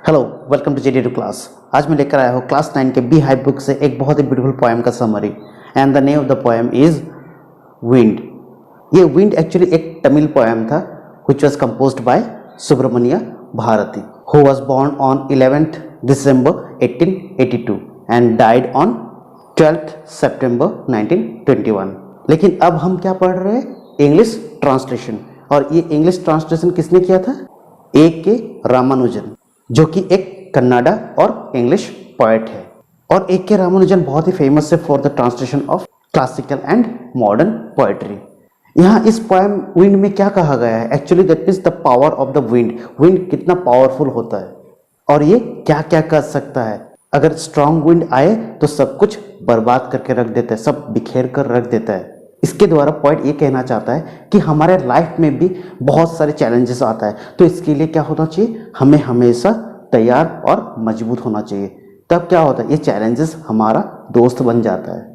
Hello, welcome to JD to class. आज मैं लेकर आया हूँ क्लास 9 के बी हाइव बुक से एक बहुत ही ब्यूटीफुल पोएम का summary and the name of the poem is wind. ये विंड एक्चुअली एक तमिल पोएम था which was composed by Subramania Bharati, who was born on 11th December 1882 and died on 12th September 1921। लेकिन अब हम क्या पढ़ रहे हैं? English translation. और ये इंग्लिश ट्रांसलेशन किसने किया था? ए के रामानुजन, जो कि एक कन्नाडा और इंग्लिश पोएट है। और ए के रामानुजन बहुत ही फेमस है for the translation of classical and modern poetry. यहाँ इस पोएम विंड में क्या कहा गया है? Actually that means the power of the wind. Wind कितना पावरफुल होता है और ये क्या क्या कर सकता है। अगर स्ट्रांग विंड आए तो सब कुछ बर्बाद करके रख देता है, सब बिखेर कर रख देता है। इसके द्वारा पॉइंट ये कहना चाहता है कि हमारे लाइफ में भी बहुत सारे चैलेंजेस आता है, तो इसके लिए क्या होना चाहिए? हमें हमेशा तैयार और मजबूत होना चाहिए। तब क्या होता है? ये चैलेंजेस हमारा दोस्त बन जाता है।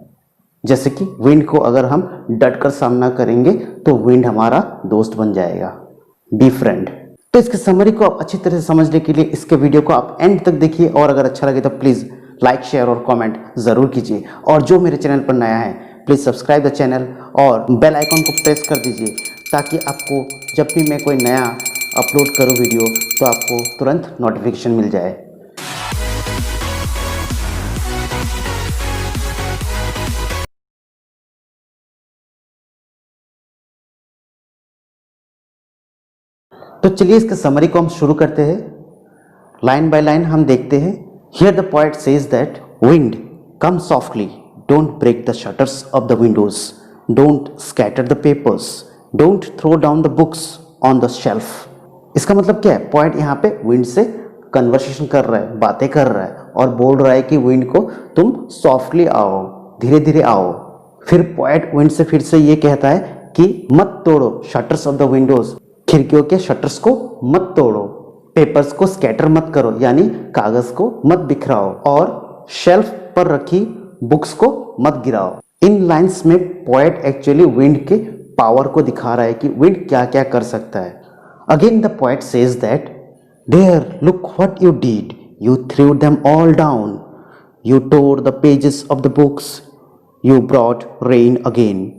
जैसे कि विंड को अगर हम डट कर सामना करेंगे तो विंड हमारा दोस्त बन जाएगा। Be friend. तो इसके समरी को आप अच्छी तरह से समझने के लिए इसके वीडियो को आप एंड तक देखिए, और अगर अच्छा लगे तो प्लीज़ लाइक, शेयर और कमेंट ज़रूर कीजिए। और जो मेरे चैनल पर नया है प्लीज़ सब्सक्राइब द चैनल और बेल आइकॉन को प्रेस कर दीजिए, ताकि आपको जब भी मैं कोई नया अपलोड करूँ वीडियो तो आपको तुरंत नोटिफिकेशन मिल जाए। तो चलिए इसके समरी को हम शुरू करते हैं। लाइन बाय लाइन हम देखते हैं। Here the poet says that wind come softly, don't break the shutters of the windows, don't scatter the papers, don't throw down the books on the shelf. इसका मतलब क्या है? पोएट यहाँ पे wind से कन्वर्सेशन कर रहा है, बातें कर रहा है और बोल रहा है कि विंड को तुम सॉफ्टली आओ, धीरे धीरे आओ। फिर पोएट विंड से फिर से ये कहता है कि मत तोड़ो शटर्स ऑफ द विंडोज, खिड़कियों के शटर्स को मत तोड़ो, पेपर्स को स्कैटर मत करो यानी कागज को मत बिखराओ, और शेल्फ पर रखी बुक्स को मत गिराओ। इन लाइंस में पोएट एक्चुअली विंड के पावर को दिखा रहा है कि विंड क्या क्या कर सकता है। Again the poet says that there look what you did, you threw them all down, you tore the pages of the books, you brought rain again,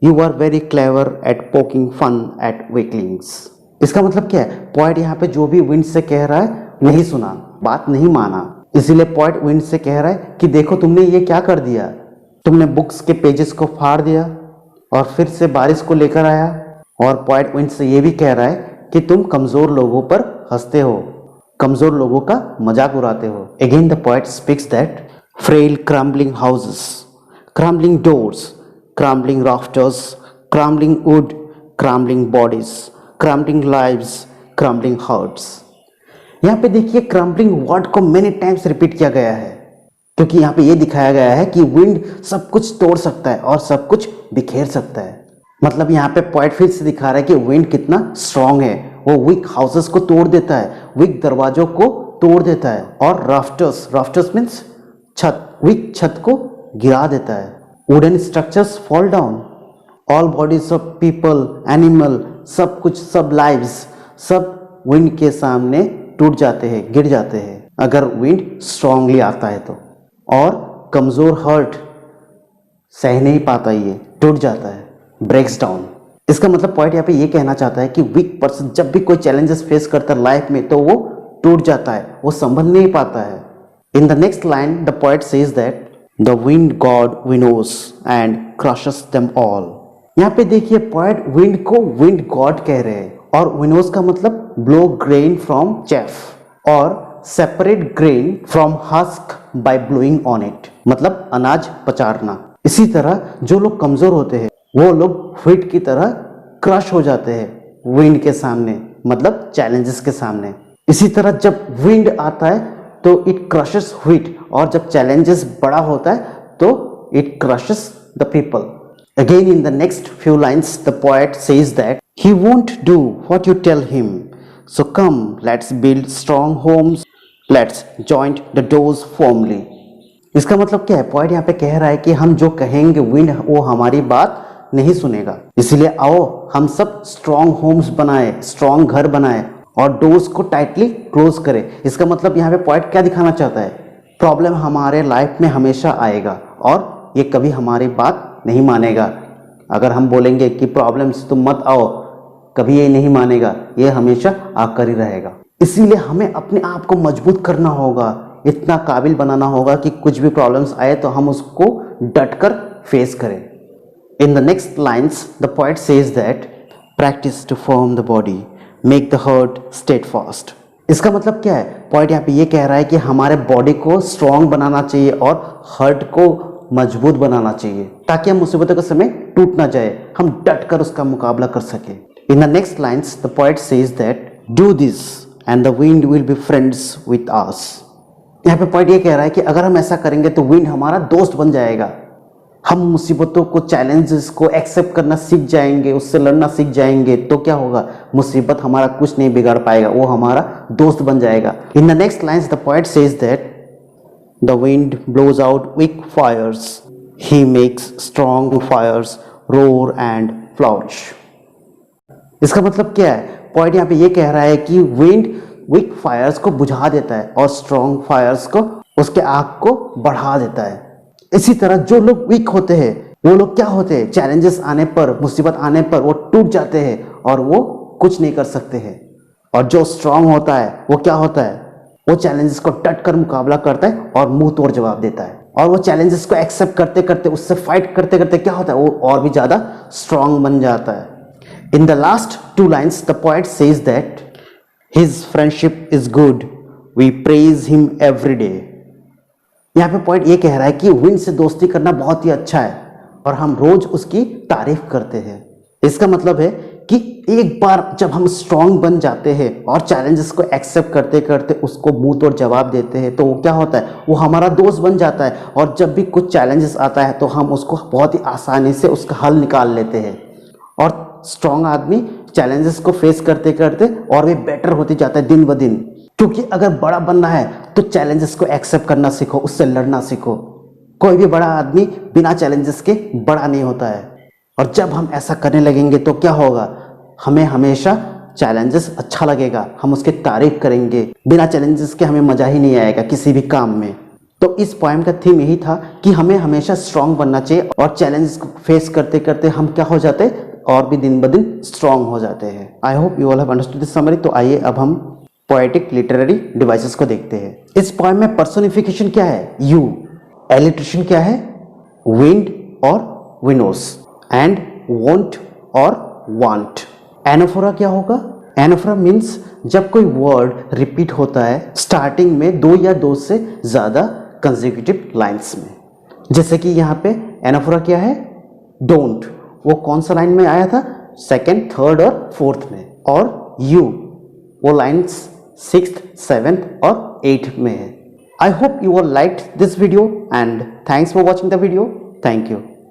You are very clever at poking fun at weaklings। इसका मतलब क्या है? Poet यहाँ पे जो भी wind से कह रहा है नहीं सुना, बात नहीं माना, इसीलिए पोएट विंड से कह रहा है कि देखो तुमने ये क्या कर दिया, तुमने बुक्स के पेजेस को फाड़ दिया और फिर से बारिश को लेकर आया। और पोएट विंड से ये भी कह रहा है कि तुम कमजोर लोगों पर हंसते हो, कमजोर लोगों का मजाक उड़ाते हो। Again the poet speaks that frail crumbling houses, crumbling doors, crumbling rafters, crumbling wood, crumbling bodies, crumbling lives, crumbling hearts। यहाँ पे देखिए crumbling वर्ड को मैनी टाइम्स रिपीट किया गया है, क्योंकि यहाँ पे ये दिखाया गया है कि विंड सब कुछ तोड़ सकता है और सब कुछ बिखेर सकता है। मतलब यहाँ पे पॉइंट फिर से दिखा रहा है कि विंड कितना स्ट्रांग है। वो वीक हाउसेस को तोड़ देता है, वीक दरवाजों को तोड़ देता है, और राफ्टर्स, राफ्टर्स मीन्स छत, वीक छत को गिरा देता है। Wooden structures fall down, all bodies of people, animal, सब कुछ, सब लाइव्स, सब विंड के सामने टूट जाते हैं, गिर जाते हैं अगर विंड स्ट्रांगली आता है तो। और कमजोर हर्ट सह नहीं पाता, ये टूट जाता है, ब्रेक्स डाउन। इसका मतलब पॉइंट यहाँ पे ये कहना चाहता है कि वीक पर्सन जब भी कोई चैलेंजेस फेस करता है लाइफ में तो वो टूट जाता है, वो संभल नहीं पाता है। In the next line the point says that The wind god winnows and crushes them all। यहाँ पे देखिए पॉइंट विंड को विंड गॉड कह रहे हैं, और विनोज का मतलब ब्लो ग्रेन फ्रॉम चेफ, और separate grain from husk by blowing on it, मतलब अनाज पचारना। इसी तरह जो लोग कमजोर होते हैं वो लोग व्हीट की तरह क्रश हो जाते हैं विंड के सामने, मतलब चैलेंजेस के सामने। इसी तरह जब विंड आता है तो इट क्रशेस व्हीट, और जब चैलेंजेस बड़ा होता है तो it crushes the people. Again in the next few lines the poet says that he won't do what you tell him, so come let's build strong homes, let's joint the doors firmly. इसका मतलब क्या है? Poet यहाँ पे कह रहा है कि हम जो कहेंगे विंड वो हमारी बात नहीं सुनेगा, इसलिए आओ हम सब स्ट्रॉन्ग होम्स बनाए, स्ट्रॉन्ग घर बनाए और डोर्स को टाइटली क्लोज करे। इसका मतलब यहाँ पे पॉइंट क्या दिखाना चाहता है, प्रॉब्लम हमारे लाइफ में हमेशा आएगा और ये कभी हमारी बात नहीं मानेगा। अगर हम बोलेंगे कि प्रॉब्लम से तुम मत आओ, कभी ये नहीं मानेगा, ये हमेशा आकर ही रहेगा। इसीलिए हमें अपने आप को मजबूत करना होगा, इतना काबिल बनाना होगा कि कुछ भी प्रॉब्लम्स आए तो हम उसको डटकर फेस करें। In the next lines the poet says that practice to form the body make the heart steadfast. इसका मतलब क्या है, पॉइंट यहाँ पे ये कह रहा है कि हमारे बॉडी को स्ट्रांग बनाना चाहिए और हार्ट को मजबूत बनाना चाहिए ताकि हम मुसीबतों के समय टूट ना जाए, हम डट कर उसका मुकाबला कर सके। इन the next lines the poet says that do this and the wind will be friends with us. यहाँ पे पॉइंट ये कह रहा है कि अगर हम ऐसा करेंगे तो विंड हमारा दोस्त बन जाएगा। हम मुसीबतों को, चैलेंजेस को एक्सेप्ट करना सीख जाएंगे, उससे लड़ना सीख जाएंगे, तो क्या होगा, मुसीबत हमारा कुछ नहीं बिगाड़ पाएगा, वो हमारा दोस्त बन जाएगा। In the next lines the poet says that the wind blows out weak fires, he makes strong fires roar and flourish. इसका मतलब क्या है, पॉइंट यहाँ पे ये कह रहा है कि विंड वीक फायर्स को बुझा देता है और स्ट्रॉन्ग फायर्स को, उसके आग को बढ़ा देता है। इसी तरह जो लोग वीक होते हैं वो लोग क्या होते हैं, चैलेंजेस आने पर, मुसीबत आने पर वो टूट जाते हैं और वो कुछ नहीं कर सकते हैं। और जो स्ट्रांग होता है वो क्या होता है, वो चैलेंजेस को डट कर मुकाबला करता है और मुंह तोड़ जवाब देता है। और वो चैलेंजेस को एक्सेप्ट करते करते, उससे फाइट करते करते क्या होता है, वो और भी ज्यादा स्ट्रांग बन जाता है। In the last two lines the poet says that his friendship is good, we praise him every day. यहाँ पे पॉइंट ये कह रहा है कि विंड से दोस्ती करना बहुत ही अच्छा है और हम रोज उसकी तारीफ करते हैं। इसका मतलब है कि एक बार जब हम स्ट्रांग बन जाते हैं और चैलेंजेस को एक्सेप्ट करते करते उसको मुंह तोड़ जवाब देते हैं तो वो क्या होता है, वो हमारा दोस्त बन जाता है। और जब भी कुछ चैलेंजेस आता है तो हम उसको बहुत ही आसानी से उसका हल निकाल लेते हैं। और स्ट्रांग आदमी चैलेंजेस को फेस करते करते और भी बेटर होते जाता है दिन ब दिन। क्योंकि अगर बड़ा बनना है तो चैलेंजेस को एक्सेप्ट करना सीखो, उससे लड़ना सीखो। कोई भी बड़ा आदमी बिना चैलेंजेस के बड़ा नहीं होता है। और जब हम ऐसा करने लगेंगे तो क्या होगा, हमें हमेशा चैलेंजेस अच्छा लगेगा, हम उसकी तारीफ करेंगे। बिना चैलेंजेस के हमें मजा ही नहीं आएगा किसी भी काम में। तो इस पोएम का थीम यही था कि हमें हमेशा स्ट्रांग बनना चाहिए और चैलेंजेस को फेस करते करते हम क्या हो जाते हैं, और भी दिन ब दिन स्ट्रांग हो जाते हैं। I hope you all have understood this summary. तो आइए अब हम पोएटिक लिटरेरी डिवाइसेस को देखते हैं। इस पोएम में पर्सोनिफिकेशन क्या है, यू। एलिट्रेशन क्या है, विंड और विनोस। एंड वॉन्ट और वांट। एनाफोरा क्या होगा, एनाफोरा मीन्स जब कोई वर्ड रिपीट होता है स्टार्टिंग में दो या दो से ज्यादा कंसेक्यूटिव लाइन्स में। जैसे कि यहाँ पे एनाफोरा क्या है, डोंट, वो कौन सा लाइन में आया था, सेकेंड, थर्ड और फोर्थ में। और यू, वो लाइन्स 6th, 7th और 8th में है। I hope you all liked this video and thanks for watching the video. Thank you.